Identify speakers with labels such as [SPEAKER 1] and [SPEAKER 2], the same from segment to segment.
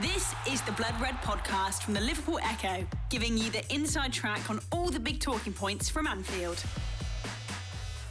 [SPEAKER 1] This is the Blood Red podcast from the Liverpool Echo, giving you the inside track on all the big talking points from Anfield.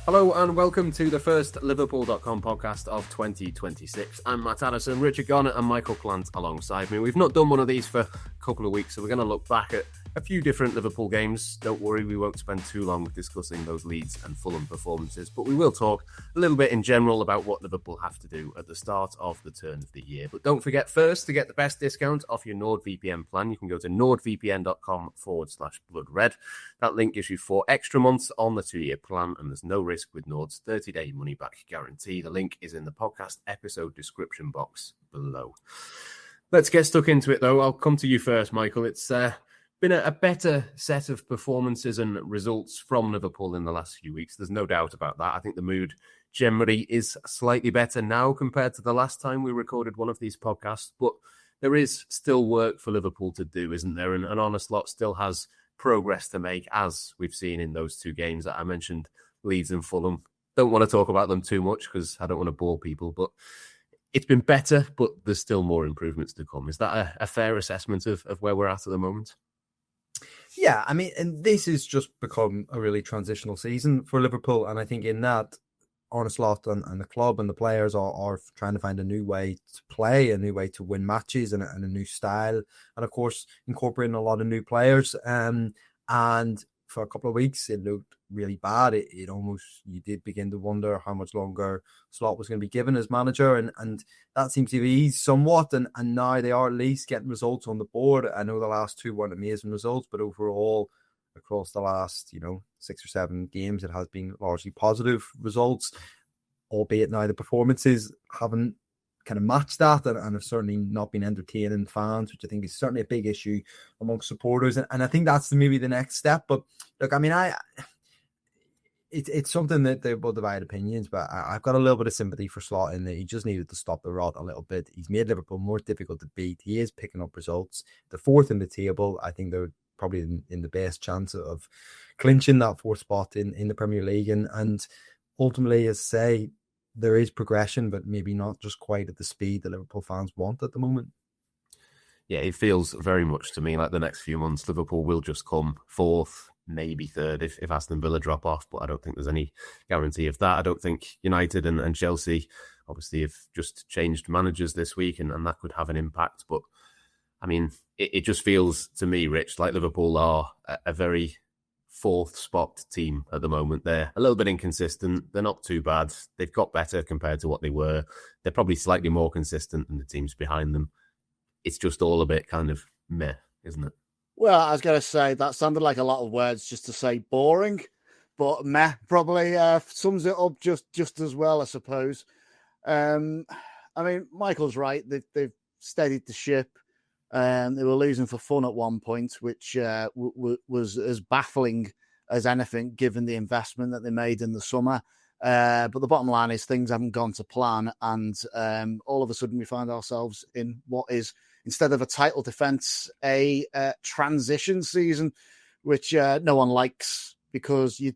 [SPEAKER 2] Hello and welcome to the first Liverpool.com podcast of 2026. I'm Matt Addison, Richard Garnett and Michael Plant alongside me. We've not done one of these for a couple of weeks, so we're going to look back at a few different Liverpool games. Don't worry, we won't spend too long discussing those Leeds and Fulham performances, but we will talk a little bit in general about what Liverpool have to do at the start of the turn of the year. But don't forget first, to get the best discount off your NordVPN plan, you can go to nordvpn.com/bloodred. That link gives you 4 extra months on the 2-year plan, and there's no risk with Nord's 30-day money-back guarantee. The link is in the podcast episode description box below. Let's get stuck into it, though. I'll come to you first, Michael. It's been a better set of performances and results from Liverpool in the last few weeks. There's no doubt about that. I think the mood generally is slightly better now compared to the last time we recorded one of these podcasts, but there is still work for Liverpool to do, isn't there? And Arne Slot still has progress to make, as we've seen in those 2 games that I mentioned, Leeds and Fulham. Don't want to talk about them too much because I don't want to bore people, but it's been better, but there's still more improvements to come. Is that a fair assessment of where we're at the moment?
[SPEAKER 3] Yeah, I mean, and this has just become a really transitional season for Liverpool. And I think in that, Arne Slot and the club and the players are trying to find a new way to play, a new way to win matches and a new style. And of course, incorporating a lot of new players. And for a couple of weeks, it looked really bad. It almost, you did begin to wonder how much longer Slot was going to be given as manager. And that seems to be eased somewhat. And now they are at least getting results on the board. I know the last 2 weren't amazing results, but overall, across the last, 6 or 7 games, it has been largely positive results, albeit now the performances haven't kind of matched that and have certainly not been entertaining fans, which I think is certainly a big issue amongst supporters. And I think that's maybe the next step. But look, I mean, it's something that they will divide opinions, but I've got a little bit of sympathy for Slot in that he just needed to stop the rot a little bit. He's made Liverpool more difficult to beat. He is picking up results. The 4th in the table, I think they're probably in the best chance of clinching that 4th spot in the Premier League. And ultimately, as I say, there is progression, but maybe not just quite at the speed that Liverpool fans want at the moment.
[SPEAKER 2] Yeah, it feels very much to me like the next few months, Liverpool will just come 4th, maybe 3rd if Aston Villa drop off, but I don't think there's any guarantee of that. I don't think United and Chelsea obviously have just changed managers this week, and that could have an impact. But I mean, it just feels to me, Rich, like Liverpool are a very 4th spot team at the moment. They're a little bit inconsistent. They're not too bad. They've got better compared to what they were. They're probably slightly more consistent than the teams behind them. It's just all a bit kind of meh, isn't it?
[SPEAKER 4] Well, I was going to say that sounded like a lot of words just to say boring, but meh probably sums it up just as well, I suppose. I mean, Michael's right. They've steadied the ship. They were losing for fun at one point, which was as baffling as anything, given the investment that they made in the summer. But the bottom line is things haven't gone to plan. And all of a sudden we find ourselves in what is, instead of a title defence, a transition season, which no one likes because you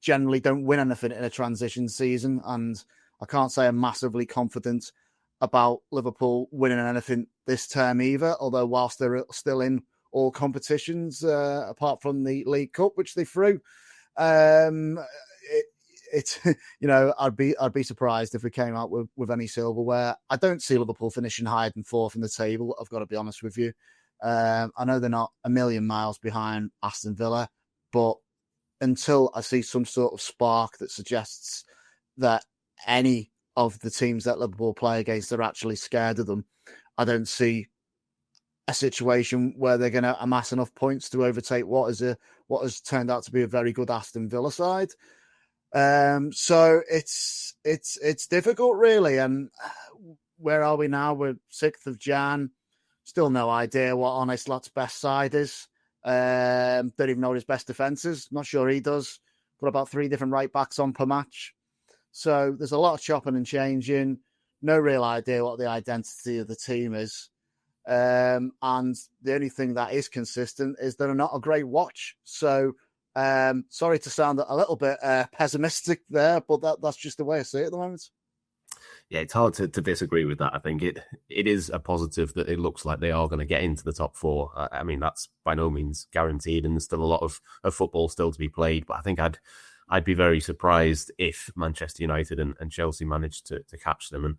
[SPEAKER 4] generally don't win anything in a transition season. And I can't say I'm massively confident about Liverpool winning anything this term either, although whilst they're still in all competitions, apart from the League Cup, which they threw, it's I'd be surprised if we came out with any silverware. I don't see Liverpool finishing higher than 4th in the table, I've got to be honest with you. I know they're not a million miles behind Aston Villa, but until I see some sort of spark that suggests that any of the teams that Liverpool play against are actually scared of them, I don't see a situation where they're going to amass enough points to overtake what has turned out to be a very good Aston Villa side. So it's difficult, really. And where are we now? We're 6th of Jan. Still no idea what Arne Slot's best side is. Don't even know what his best defence is. Not sure he does. Got about 3 different right backs on per match. So there's a lot of chopping and changing. No real idea what the identity of the team is. And the only thing that is consistent is they're not a great watch. So sorry to sound a little bit pessimistic there, but that's just the way I see it at the moment.
[SPEAKER 2] Yeah, it's hard to disagree with that. I think it is a positive that it looks like they are going to get into the top four. I mean, that's by no means guaranteed, and there's still a lot of football still to be played. But I think I'd be very surprised if Manchester United and Chelsea managed to catch them. And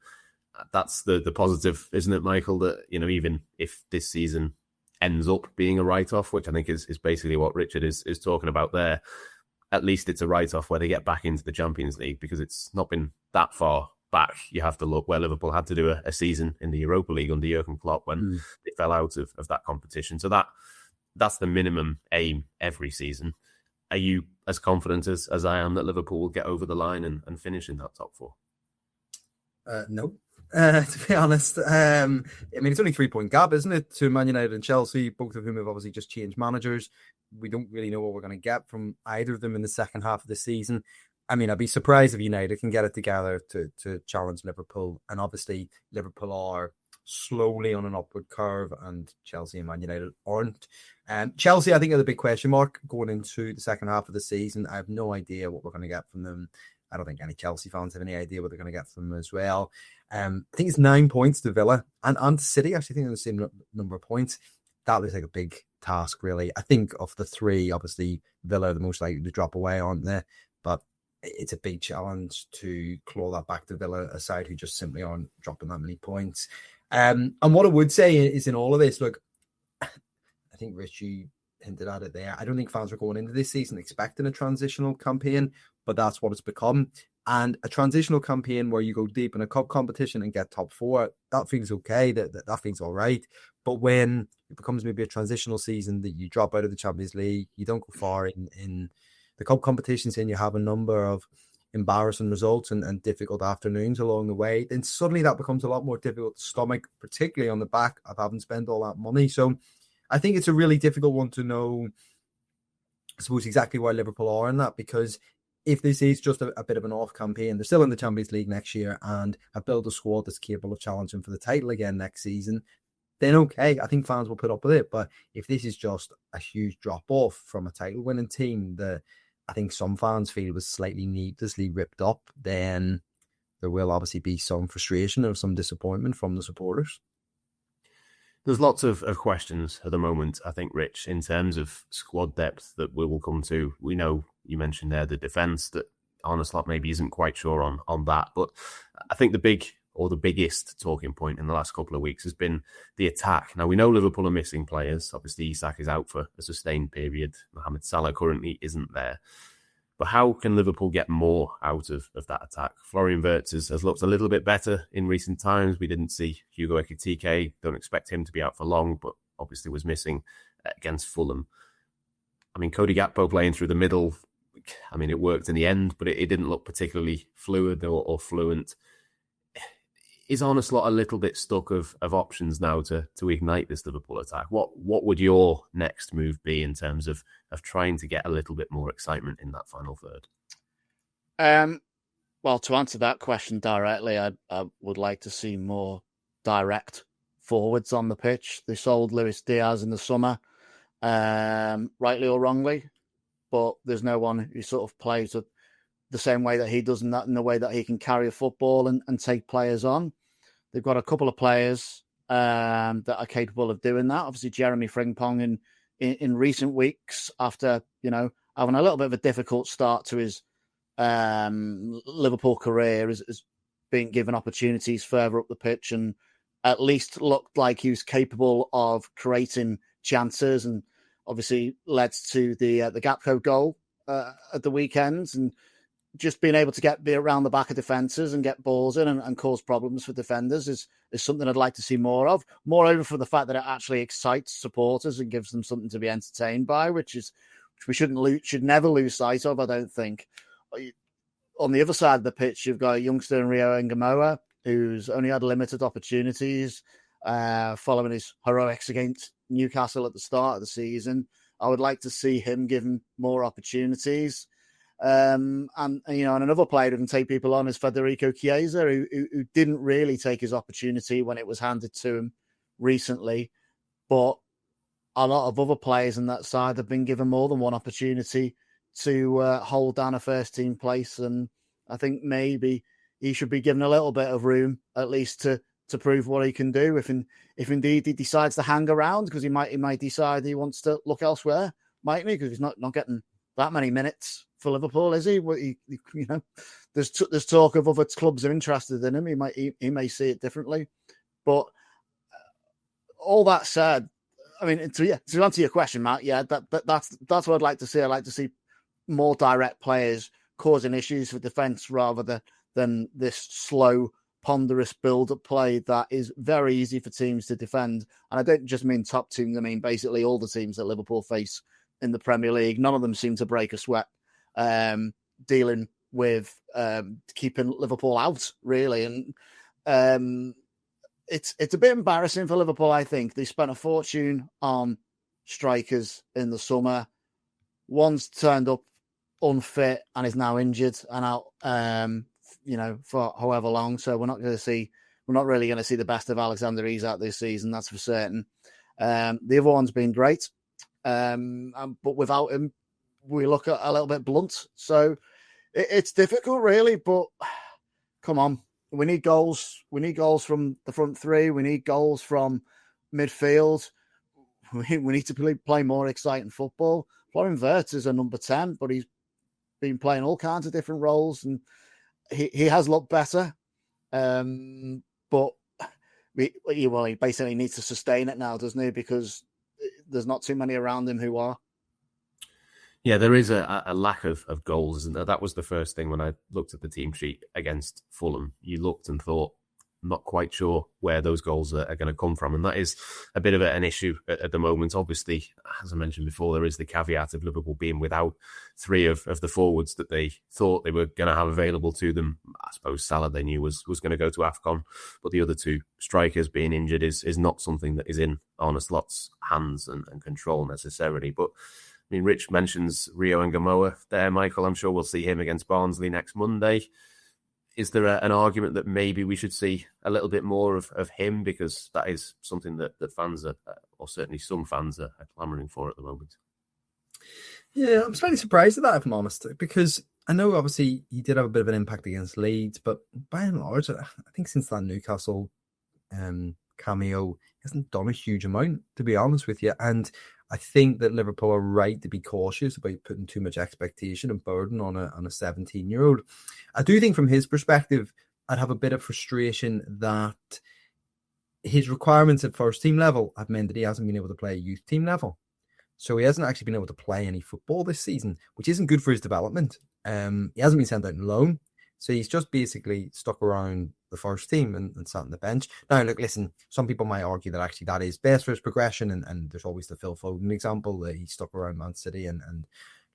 [SPEAKER 2] that's the positive, isn't it, Michael? That, you know, even if this season ends up being a write-off, which I think is basically what Richard is talking about there, at least it's a write-off where they get back into the Champions League, because it's not been that far back. You have to look where Liverpool had to do a season in the Europa League under Jurgen Klopp when they fell out of that competition. So that's the minimum aim every season. Are you as confident as I am that Liverpool will get over the line and finish in that top four?
[SPEAKER 3] No. To be honest, I mean, it's only 3-point gap, isn't it, to Man United and Chelsea, both of whom have obviously just changed managers. We don't really know what we're going to get from either of them in the second half of the season. I mean, I'd be surprised if United can get it together to challenge Liverpool. And obviously, Liverpool are slowly on an upward curve, and Chelsea and Man United aren't. Chelsea, I think, are the big question mark going into the second half of the season. I have no idea what we're going to get from them. I don't think any Chelsea fans have any idea what they're going to get from them as well. I think it's 9 points to Villa and City. Actually, I think they're the same number of points. That looks like a big task, really. I think of the three, obviously, Villa are the most likely to drop away, aren't they? But it's a big challenge to claw that back to Villa, a side who just simply aren't dropping that many points. And what I would say is in all of this, look, I think Richie hinted at it there. I don't think fans are going into this season expecting a transitional campaign, but that's what it's become. And a transitional campaign where you go deep in a cup competition and get top four, that feels okay. That feels all right. But when it becomes maybe a transitional season that you drop out of the Champions League, you don't go far in the cup competitions, and you have a number of embarrassing results and difficult afternoons along the way, then suddenly that becomes a lot more difficult to stomach, particularly on the back of having spent all that money. So I think it's a really difficult one to know, I suppose, exactly where Liverpool are in that, because if this is just a bit of an off campaign, they're still in the Champions League next year and have built a squad that's capable of challenging for the title again next season, then okay, I think fans will put up with it. But if this is just a huge drop off from a title winning team that I think some fans feel was slightly needlessly ripped up, then there will obviously be some frustration or some disappointment from the supporters.
[SPEAKER 2] There's lots of questions at the moment, I think, Rich, in terms of squad depth that we will come to. We know you mentioned there the defence, that Arne Slot maybe isn't quite sure on that. But I think the biggest talking point in the last couple of weeks has been the attack. Now, we know Liverpool are missing players. Obviously, Isak is out for a sustained period. Mohamed Salah currently isn't there. But how can Liverpool get more out of that attack? Florian Wirtz has looked a little bit better in recent times. We didn't see Hugo Ekitike. Don't expect him to be out for long, but obviously was missing against Fulham. I mean, Cody Gakpo playing through the middle, I mean, it worked in the end, but it didn't look particularly fluid or fluent. Is Arne Slot a little bit stuck of options now to ignite this Liverpool attack? What would your next move be in terms of trying to get a little bit more excitement in that final third?
[SPEAKER 4] Well, to answer that question directly, I would like to see more direct forwards on the pitch. They sold Luis Diaz in the summer, rightly or wrongly, but there's no one who sort of plays the same way that he does, in the way that he can carry a football and take players on. They've got a couple of players that are capable of doing that. Obviously, Jeremy Frimpong in recent weeks, after having a little bit of a difficult start to his Liverpool career, has been given opportunities further up the pitch and at least looked like he was capable of creating chances, and obviously led to the Gakpo goal at the weekend, and just being able to be around the back of defences and get balls in and cause problems for defenders is something I'd like to see more of. Moreover, for the fact that it actually excites supporters and gives them something to be entertained by, which we should never lose sight of, I don't think. On the other side of the pitch, you've got a youngster in Rio Ngamoa, who's only had limited opportunities following his heroics against Newcastle at the start of the season. I would like to see him given more opportunities. And another player who can take people on is Federico Chiesa, who didn't really take his opportunity when it was handed to him recently. But a lot of other players in that side have been given more than one opportunity to hold down a first team place. And I think maybe he should be given a little bit of room, at least to prove what he can do. If indeed he decides to hang around, because he might decide he wants to look elsewhere, mightn't he? Because he's not getting that many minutes for Liverpool, is he? There's talk of other clubs are interested in him. He may see it differently, but all that said, I mean, to answer your question, Matt, that's what I'd like to see. I'd like to see more direct players causing issues for defence rather than this slow, ponderous build-up play that is very easy for teams to defend. And I don't just mean top teams. I mean basically all the teams that Liverpool face in the Premier League. None of them seem to break a sweat dealing with keeping Liverpool out, really. And it's a bit embarrassing for Liverpool, I think. They spent a fortune on strikers in the summer. One's turned up unfit and is now injured and out, for however long. So we're not really going to see the best of Alexander Isak this season. That's for certain. The other one's been great. But without him, we look a little bit blunt. So it's difficult, really. But come on, we need goals. We need goals from the front three. We need goals from midfield. We need to play more exciting football. Florian Wirtz is a number 10, but he's been playing all kinds of different roles, and he has looked better. But he basically needs to sustain it now, doesn't he? Because there's not too many around him who are.
[SPEAKER 2] Yeah, there is a lack of goals, isn't there? That was the first thing when I looked at the team sheet against Fulham. You looked and thought, not quite sure where those goals are going to come from. And that is a bit of an issue at the moment. Obviously, as I mentioned before, there is the caveat of Liverpool being without three of the forwards that they thought they were going to have available to them. I suppose Salah they knew was going to go to AFCON, but the other two strikers being injured is not something that is in Arne Slot's hands and control necessarily. But I mean, Rich mentions Rio and Gamoa there, Michael. I'm sure we'll see him against Barnsley next Monday. Is there an argument that maybe we should see a little bit more of him? Because that is something that fans are, or certainly some fans are clamouring for at the moment.
[SPEAKER 3] Yeah, I'm slightly surprised at that, if I'm honest, because I know obviously he did have a bit of an impact against Leeds, but by and large, I think since that Newcastle cameo, he hasn't done a huge amount, to be honest with you. And I think that Liverpool are right to be cautious about putting too much expectation and burden on a 17-year-old. I do think from his perspective, I'd have a bit of frustration that his requirements at first team level have meant that he hasn't been able to play at youth team level. So he hasn't actually been able to play any football this season, which isn't good for his development. He hasn't been sent out on loan. So he's just basically stuck around the first team and sat on the bench. Now, look, listen, some people might argue that actually that is best for his progression. And there's always the Phil Foden example that he stuck around Man City and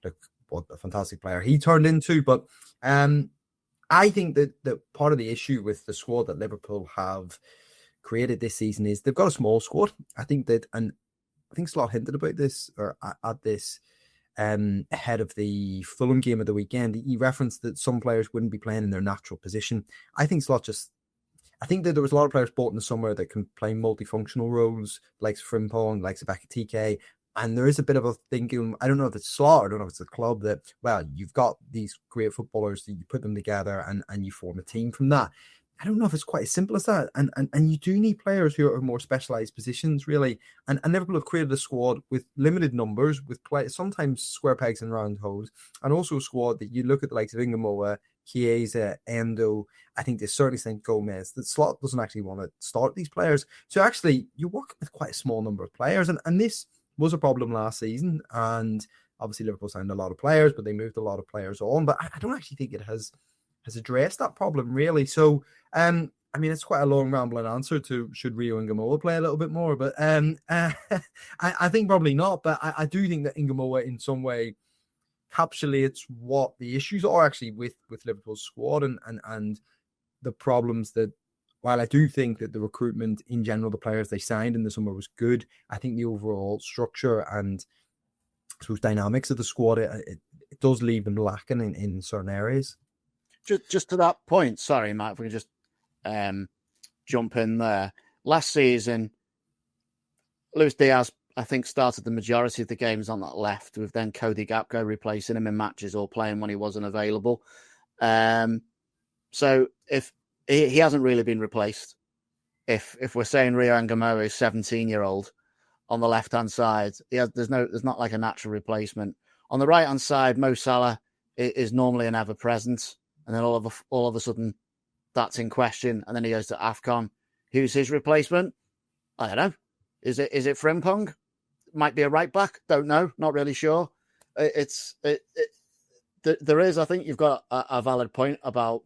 [SPEAKER 3] look, what a fantastic player he turned into. But I think that part of the issue with the squad that Liverpool have created this season is they've got a small squad. I think Slot hinted about this or at this ahead of the Fulham game of the weekend. He referenced that some players wouldn't be playing in their natural position. I think that there was a lot of players bought in the summer that can play multifunctional roles, like Frimpong, like Bakatike, and there is a bit of a thinking, I don't know if it's Slot, I don't know if it's the club, that, well, you've got these great footballers that you put them together and you form a team from that. I don't know if it's quite as simple as that. And you do need players who are more specialised positions, really. And Liverpool have created a squad with limited numbers, with sometimes square pegs and round holes, and also a squad that you look at the likes of Ingamoa, Chiesa, Endo. I think there's certainly St. Gomez. That Slot doesn't actually want to start these players. So actually, you're working with quite a small number of players. And this was a problem last season. And obviously, Liverpool signed a lot of players, but they moved a lot of players on. But I don't actually think it has addressed that problem, really. So, I mean, it's quite a long, rambling answer to should Rio and Gamoa play a little bit more, but I think probably not. But I do think that Ingamoa in some way encapsulates what the issues are actually with Liverpool's squad and the problems that, while I do think that the recruitment in general, the players they signed in the summer was good, I think the overall structure and I suppose dynamics of the squad, it does leave them lacking in certain areas.
[SPEAKER 4] Just to that point, sorry, Matt, if we can just jump in there. Last season, Luis Diaz, I think, started the majority of the games on that left, with then Cody Gakpo replacing him in matches or playing when he wasn't available. So if he hasn't really been replaced, if we're saying Rio Ngamoa is 17-year-old on the left-hand side, there's not like a natural replacement. On the right-hand side, Mo Salah is normally an ever-present, and then all of a sudden that's in question, and then he goes to AFCON. Who's his replacement? I don't know. Is it Frimpong? Might be a right back. Don't know. Not really sure. There is. I think you've got a valid point about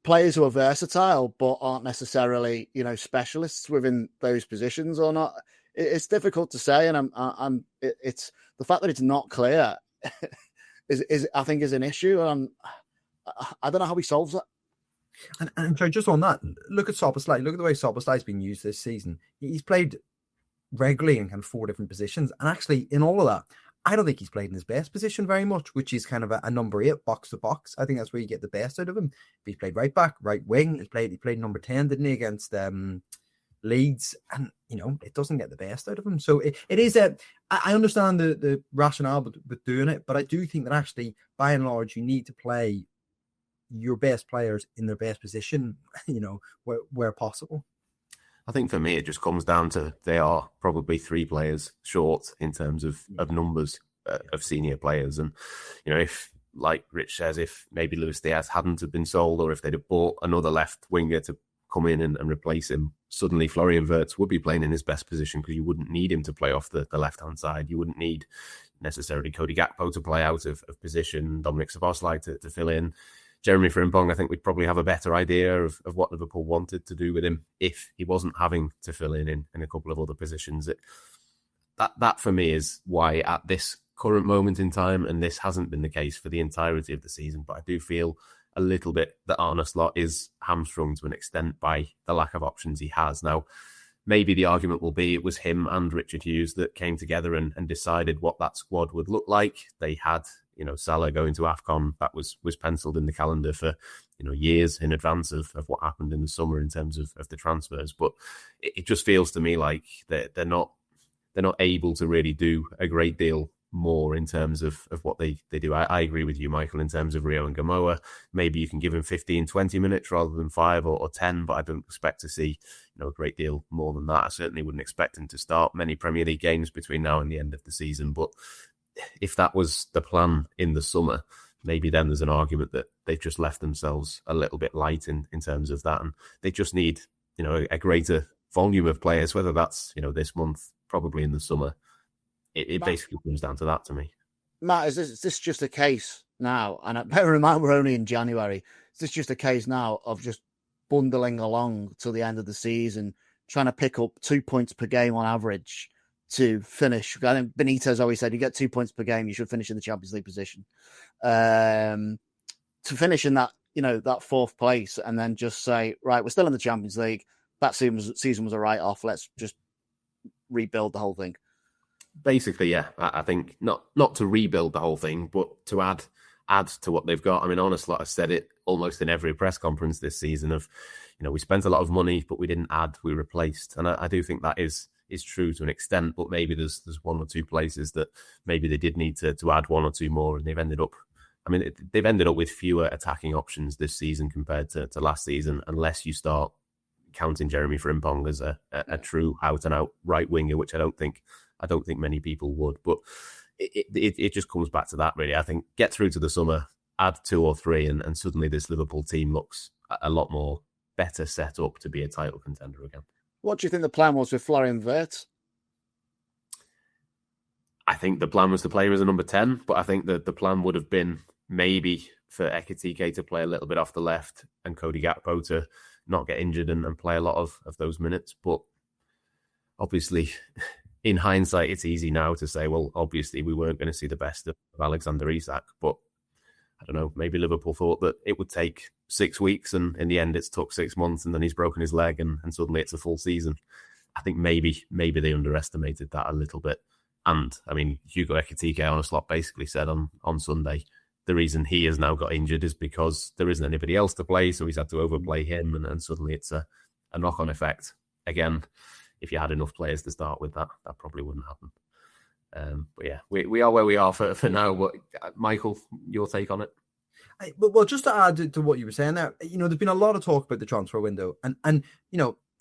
[SPEAKER 4] players who are versatile but aren't necessarily specialists within those positions or not. It's difficult to say, and it's the fact that it's not clear is I think is an issue, and I don't know how he solves it.
[SPEAKER 3] And so just on that, look at Szoboszlai. Look at the way Szoboszlai's been used this season. He's played regularly in kind of 4 different positions. And actually, in all of that, I don't think he's played in his best position very much, which is kind of a number 8, box to box. I think that's where you get the best out of him. He played right back, right wing. He played number 10, didn't he, against Leeds? And, it doesn't get the best out of him. So it is I understand the rationale with doing it, but I do think that actually, by and large, you need to play your best players in their best position, where possible.
[SPEAKER 2] I think for me, it just comes down to they are probably 3 players short in terms of numbers of senior players. And, if, like Rich says, if maybe Luis Diaz hadn't have been sold, or if they'd have bought another left winger to come in and replace him, suddenly Florian Wirtz would be playing in his best position, because you wouldn't need him to play off the left-hand side. You wouldn't need necessarily Cody Gakpo to play out of position, Dominic Szoboszlai to fill in. Jeremy Frimpong, I think we'd probably have a better idea of what Liverpool wanted to do with him if he wasn't having to fill in a couple of other positions. That for me is why at this current moment in time, and this hasn't been the case for the entirety of the season, but I do feel a little bit that Arne Slot is hamstrung to an extent by the lack of options he has. Now, maybe the argument will be it was him and Richard Hughes that came together and decided what that squad would look like. They had Salah going to AFCON, that was penciled in the calendar for years in advance of what happened in the summer in terms of the transfers. But it just feels to me like they're not able to really do a great deal more in terms of what they do. I agree with you, Michael, in terms of Rio Ngamoa. Maybe you can give him 15, 20 minutes rather than 5 or 10, but I don't expect to see a great deal more than that. I certainly wouldn't expect him to start many Premier League games between now and the end of the season. But if that was the plan in the summer, maybe then there's an argument that they've just left themselves a little bit light in terms of that. And they just need, a greater volume of players, whether that's, this month, probably in the summer. It basically comes down to that to me.
[SPEAKER 4] Matt, is this just a case now? And bear in mind, we're only in January. Is this just a case now of just bundling along till the end of the season, trying to pick up 2 points per game on average to finish? I think Benitez always said, you get 2 points per game, you should finish in the Champions League position. To finish in that, that 4th place, and then just say, right, we're still in the Champions League. That season was a write-off. Let's just rebuild the whole thing.
[SPEAKER 2] Basically, yeah. I think not to rebuild the whole thing, but to add to what they've got. I mean, Arne Slot has said it almost in every press conference this season of, we spent a lot of money, but we didn't add, we replaced. And I do think that is true to an extent, but maybe there's 1 or 2 places that maybe they did need to add 1 or 2 more, and they've ended up with fewer attacking options this season compared to last season, unless you start counting Jeremy Frimpong as a true out-and-out right winger, which I don't think many people would. But it just comes back to that, really. I think get through to the summer, add 2 or 3, and suddenly this Liverpool team looks a lot more better set up to be a title contender again.
[SPEAKER 4] What do you think the plan was with Florian Wirtz?
[SPEAKER 2] I think the plan was to play him as a number 10, but I think that the plan would have been maybe for Ekitike to play a little bit off the left and Cody Gakpo to not get injured and play a lot of those minutes. But obviously, in hindsight, it's easy now to say, well, obviously we weren't going to see the best of Alexander Isak, but I don't know, maybe Liverpool thought that it would take 6 weeks, and in the end it's took 6 months, and then he's broken his leg and suddenly it's a full season. I think maybe they underestimated that a little bit. And I mean, Hugo Ekitike, Arne Slot basically said on Sunday, the reason he has now got injured is because there isn't anybody else to play, so he's had to overplay him, and suddenly it's a knock-on effect. Again, if you had enough players to start with, that probably wouldn't happen. But yeah, we are where we are for now. But Michael, your take on it?
[SPEAKER 3] Well, just to add to what you were saying there, there's been a lot of talk about the transfer window, and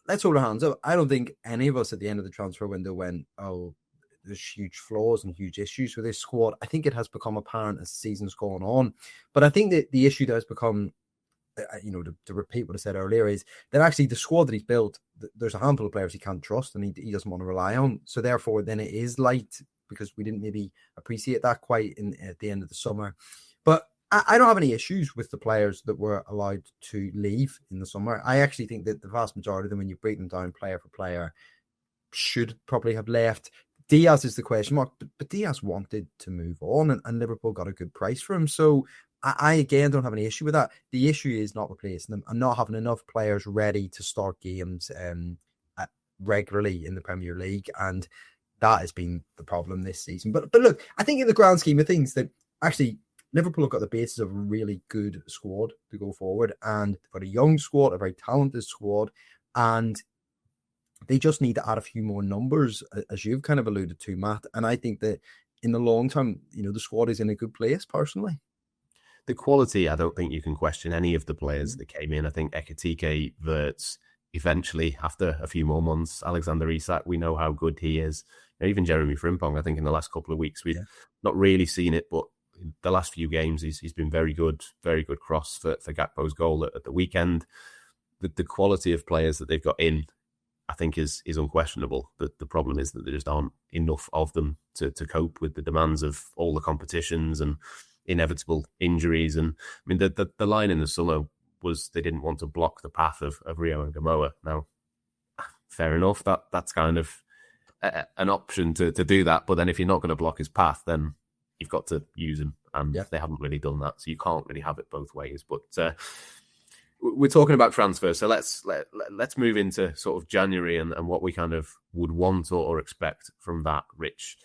[SPEAKER 3] let's hold our hands up. I don't think any of us at the end of the transfer window went, "Oh, there's huge flaws and huge issues with this squad." I think it has become apparent as the season's gone on, but I think that the issue that has become, to repeat what I said earlier, is that actually the squad that he's built, there's a handful of players he can't trust and he doesn't want to rely on. So therefore, then it is light because we didn't maybe appreciate that quite at the end of the summer. But I don't have any issues with the players that were allowed to leave in the summer. I actually think that the vast majority of them, when you break them down player for player, should probably have left. Diaz is the question mark, but Diaz wanted to move on, and Liverpool got a good price for him. So I again don't have any issue with that. The issue is not replacing them and not having enough players ready to start games regularly in the Premier League, and that has been the problem this season. But look, I think in the grand scheme of things that actually Liverpool have got the basis of a really good squad to go forward, and they've got a young squad, a very talented squad, and they just need to add a few more numbers, as you've kind of alluded to, Matt. And I think that in the long term, the squad is in a good place, personally.
[SPEAKER 2] The quality, I don't think you can question any of the players that came in. I think Ekitike, Wirtz, eventually, after a few more months, Alexander Isak, we know how good he is. Even Jeremy Frimpong, I think in the last couple of weeks, we've not really seen it, but in the last few games, he's been very good cross for Gakpo's goal at the weekend. The quality of players that they've got in, I think, is unquestionable. The problem is that there just aren't enough of them to cope with the demands of all the competitions and inevitable injuries. And I mean, the line in the summer was they didn't want to block the path of Rio and Gamoa. Now, fair enough, that's kind of an option to do that. But then if you're not going to block his path, then you've got to use him. And they haven't really done that. So you can't really have it both ways. But we're talking about transfers. So let's move into sort of January and what we kind of would want or expect from that, Rich.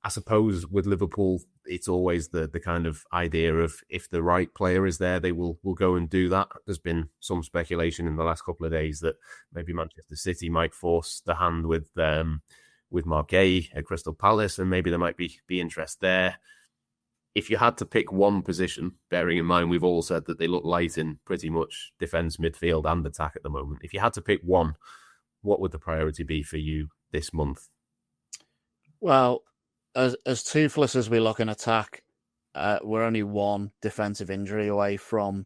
[SPEAKER 2] I suppose with Liverpool, it's always the kind of idea of if the right player is there, they will go and do that. There's been some speculation in the last couple of days that maybe Manchester City might force the hand with Mark Gay at Crystal Palace, and maybe there might be interest there. If you had to pick one position, bearing in mind we've all said that they look light in pretty much defence, midfield and attack at the moment. If you had to pick one, what would the priority be for you this month?
[SPEAKER 4] Well, as toothless as we look in attack, we're only one defensive injury away from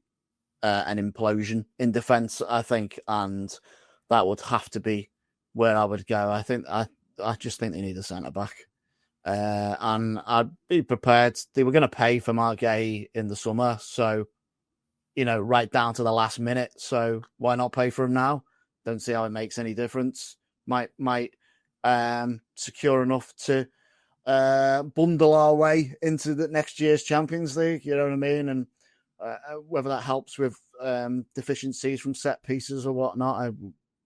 [SPEAKER 4] an implosion in defence, I think, and that would have to be where I would go. I just think they need a centre-back. And I'd be prepared. They were going to pay for Mark Gay in the summer, so, right down to the last minute. So why not pay for him now? Don't see how it makes any difference. Might secure enough to bundle our way into the next year's Champions League. You know what I mean? And whether that helps with deficiencies from set pieces or whatnot, I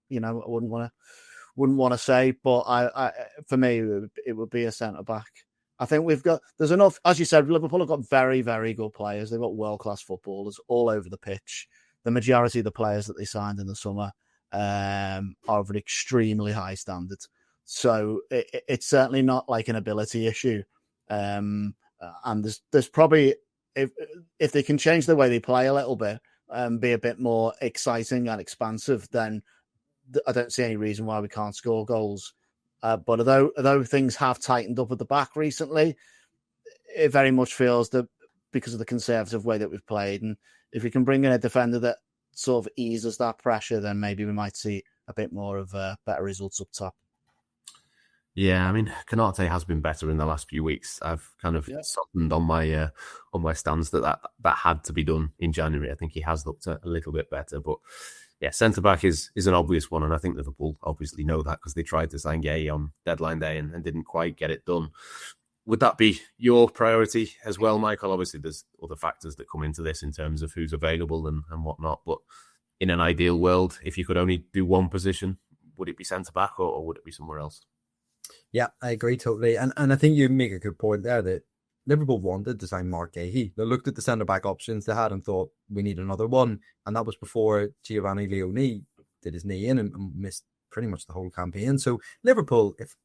[SPEAKER 4] wouldn't want to say. But I for me, it would be a centre back. I think there's enough, as you said, Liverpool have got very, very good players. They've got world-class footballers all over the pitch. The majority of the players that they signed in the summer are of an extremely high standard. So it's certainly not like an ability issue. And there's probably, if they can change the way they play a little bit and be a bit more exciting and expansive, then I don't see any reason why we can't score goals. But although things have tightened up at the back recently, it very much feels that because of the conservative way that we've played, and if we can bring in a defender that sort of eases that pressure, then maybe we might see a bit more of better results up top.
[SPEAKER 2] Yeah, I mean, Konate has been better in the last few weeks. I've kind of softened on my stance that had to be done in January. I think he has looked a little bit better, but yeah, centre-back is an obvious one, and I think Liverpool obviously know that because they tried to sign Gay on deadline day and didn't quite get it done. Would that be your priority as well, Michael? Obviously, there's other factors that come into this in terms of who's available and whatnot, but in an ideal world, if you could only do one position, would it be centre-back or would it be somewhere else?
[SPEAKER 3] Yeah, I agree totally. And I think you make a good point there that Liverpool wanted to sign Mark Gahey. They looked at the centre-back options they had and thought, we need another one. And that was before Giovanni Leone did his knee in and missed pretty much the whole campaign. So Liverpool, if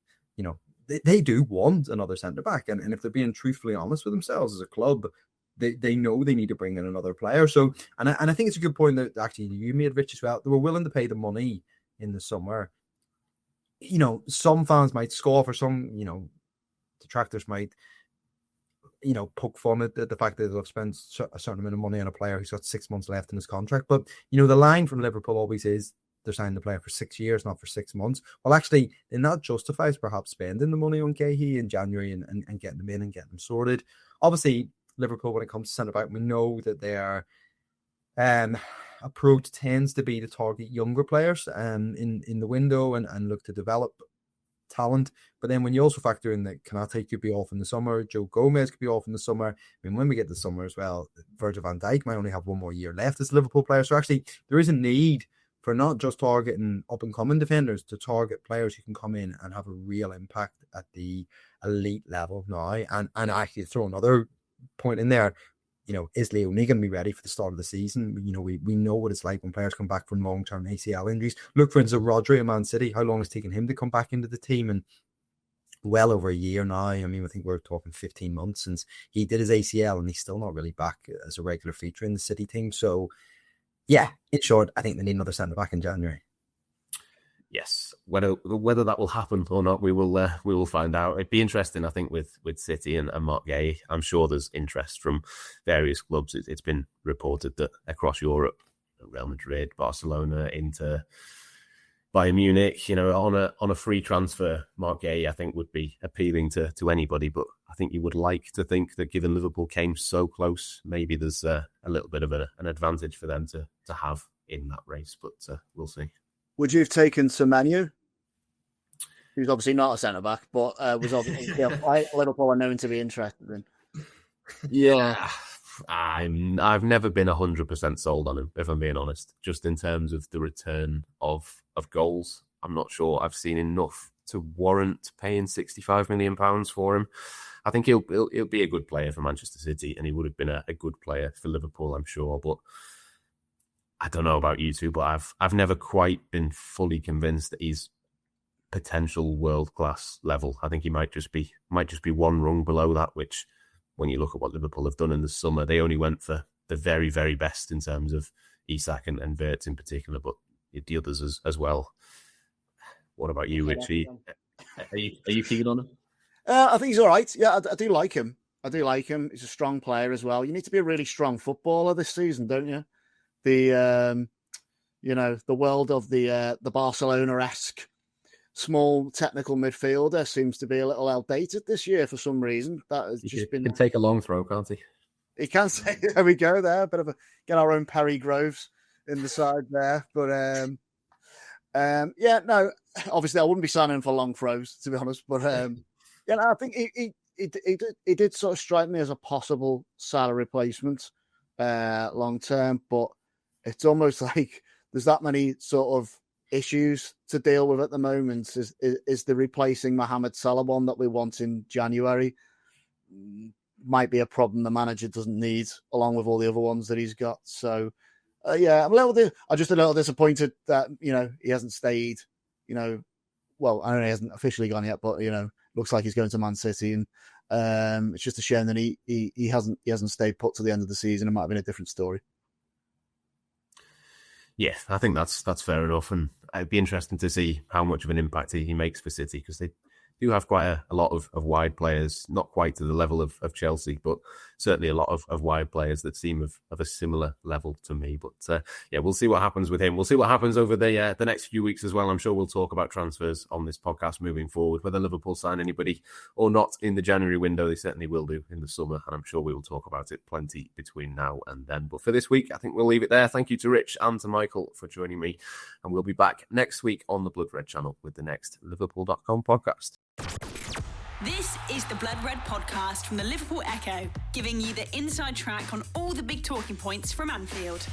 [SPEAKER 3] they do want another centre-back. And if they're being truthfully honest with themselves as a club, they know they need to bring in another player. So, and I think it's a good point that actually you made, Rich, as well. They were willing to pay the money in the summer. You know, some fans might scoff, or some, you know, detractors might, you know, poke fun at the fact that they've spent a certain amount of money on a player who's got 6 months left in his contract. But, you know, the line from Liverpool always is they're signing the player for 6 years, not for 6 months. Well, actually, then that justifies perhaps spending the money on Guéhi in January and getting them in and getting them sorted. Obviously, Liverpool, when it comes to centre-back, we know that their approach tends to be to target younger players in the window and look to develop talent. But then when you also factor in that Konaté could be off in the summer, Joe Gomez could be off in the summer. I mean, when we get to summer as well, Virgil van Dijk might only have 1 more year left as a Liverpool player. So actually, there is a need for not just targeting up-and-coming defenders, to target players who can come in and have a real impact at the elite level now. And actually throw another point in there, you know, is Leone going to be ready for the start of the season? You know, we know what it's like when players come back from long-term ACL injuries. Look, for instance, Rodri at Man City, how long it's taken him to come back into the team? And well over a year now. I mean, I think we're talking 15 months since he did his ACL, and he's still not really back as a regular feature in the City team. So, yeah, in short, I think they need another centre-back in January.
[SPEAKER 2] Yes, whether that will happen or not, we will find out. It'd be interesting, I think, with City and Marc Guéhi. I'm sure there's interest from various clubs. It's been reported that across Europe, Real Madrid, Barcelona, Inter, Bayern Munich, you know, on a free transfer, Marc Guéhi, I think, would be appealing to anybody. But I think you would like to think that given Liverpool came so close, maybe there's a little bit of an advantage for them to have in that race. But we'll see.
[SPEAKER 4] Would you have taken Semenyo, who's obviously not a centre-back, but was obviously Liverpool are known to be interested in?
[SPEAKER 2] Yeah, I've never been 100% sold on him, if I'm being honest. Just in terms of the return of goals, I'm not sure I've seen enough to warrant paying £65 million for him. I think he'll be a good player for Manchester City, and he would have been a good player for Liverpool, I'm sure. But I don't know about you two, but I've never quite been fully convinced that he's potential world-class level. I think he might just be one rung below that, which, when you look at what Liverpool have done in the summer, they only went for the very, very best in terms of Isak and Wirtz in particular, but the others as well. What about you, Richie? Are you keen on him?
[SPEAKER 4] I think he's all right. Yeah, I do like him. He's a strong player as well. You need to be a really strong footballer this season, don't you? The world of the Barcelona-esque small technical midfielder seems to be a little outdated this year for some reason. That has just been.
[SPEAKER 2] He can take a long throw, can't he?
[SPEAKER 4] He can say, there we go there. Bit of a get our own Perry Groves in the side there. But obviously I wouldn't be signing for long throws, to be honest. But I think he did sort of strike me as a possible Salah replacement long term, but it's almost like there's that many sort of issues to deal with at the moment. Is the replacing Mohamed Salah one that we want in January? Might be a problem the manager doesn't need, along with all the other ones that he's got. So, I'm just a little disappointed that, he hasn't stayed, well, I don't know, he hasn't officially gone yet, but, looks like he's going to Man City. And it's just a shame that he hasn't stayed put to the end of the season. It might have been a different story.
[SPEAKER 2] Yeah, I think that's fair enough. And it'd be interesting to see how much of an impact he makes for City, because they do have quite a lot of wide players, not quite to the level of Chelsea, but certainly a lot of wide players that seem of a similar level to me. But we'll see what happens with him. We'll see what happens over the next few weeks as well. I'm sure we'll talk about transfers on this podcast moving forward, whether Liverpool sign anybody or not in the January window. They certainly will do in the summer, and I'm sure we will talk about it plenty between now and then. But for this week, I think we'll leave it there. Thank you to Rich and to Michael for joining me, and we'll be back next week on the Blood Red channel with the next Liverpool.com podcast.
[SPEAKER 1] This is the Blood Red podcast from the Liverpool Echo, giving you the inside track on all the big talking points from Anfield.